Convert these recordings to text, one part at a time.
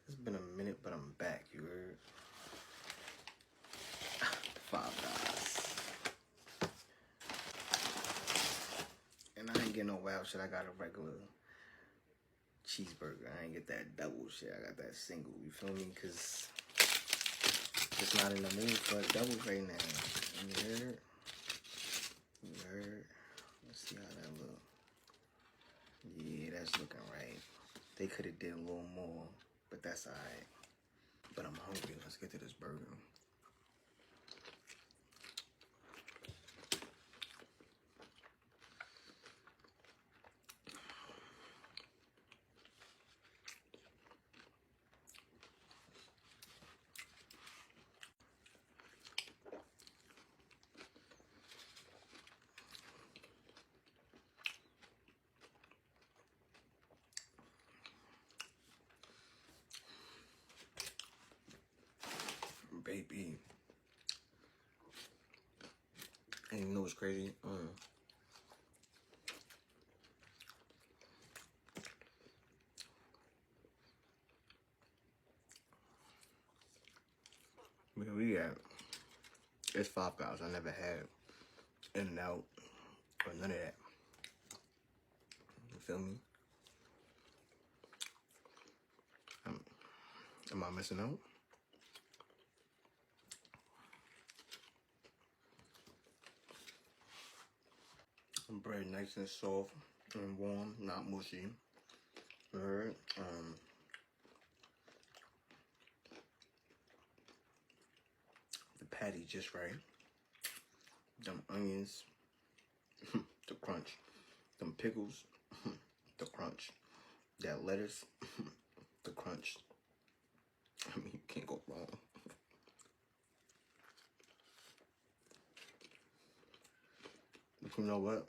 It's been a minute, but I'm back, you heard? Five Guys. And I ain't get no wild shit. I got a regular cheeseburger. I ain't get that double shit. I got that single, you feel me? Because just not in the mood for a double right now. You heard? You heard? Let's see how that look. Yeah, that's looking right. They could have did a little more, but that's alright. But I'm hungry. Let's get to this burger. Baby. And you know what's crazy? Where we at? It's Five Guys. I never had In-N-Out or none of that. You feel me? Am I missing out? Bread nice and soft and warm, not mushy. Alright. The patty just right. Them onions, the crunch. Them pickles, the crunch. That lettuce, the crunch. I mean, you can't go wrong. But you know what?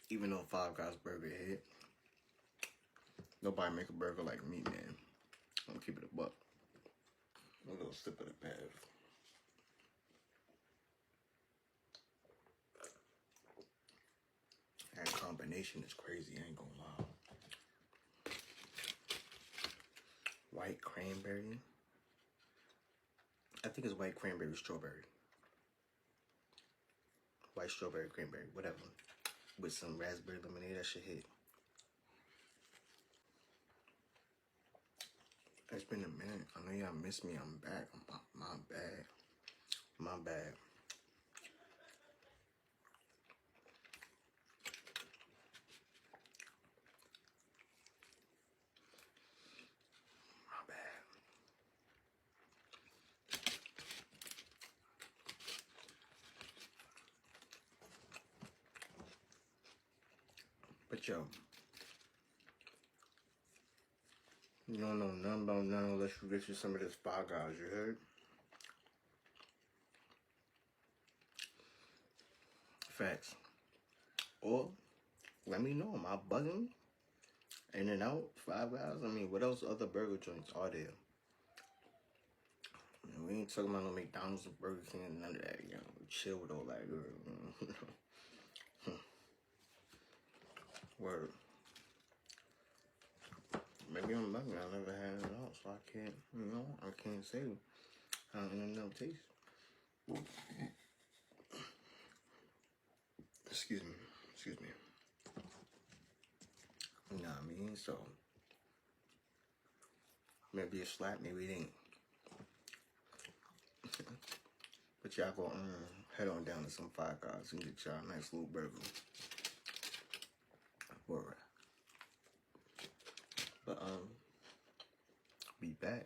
Even though Five Guys burger hit, nobody make a burger like me, man. I'm gonna keep it a buck. A little sip of the Bev. That combination is crazy, I ain't gonna lie. White cranberry. I think it's white cranberry strawberry. White strawberry cranberry, whatever. With some raspberry lemonade, that shit hit. It's been a minute. I know y'all miss me. I'm back. My bad. My bad. My bad. But yo, you don't know nothing about nothing unless you get you some of this Five Guys, you heard? Facts. Or, let me know, am I bugging? In-N-Out, Five Guys? I mean, what else other burger joints are there? I mean, we ain't talking about no McDonald's or Burger King, none of that, you know. Chill with all that, girl. Word. Maybe I'm bugging. I never had it all, so I can't, you know, I can't say how In-N-Out tastes. Excuse me. You know what I mean? So, maybe a slap, maybe it ain't. But y'all go head on down to some Five Guys and get y'all a nice little burger. Word. But be back.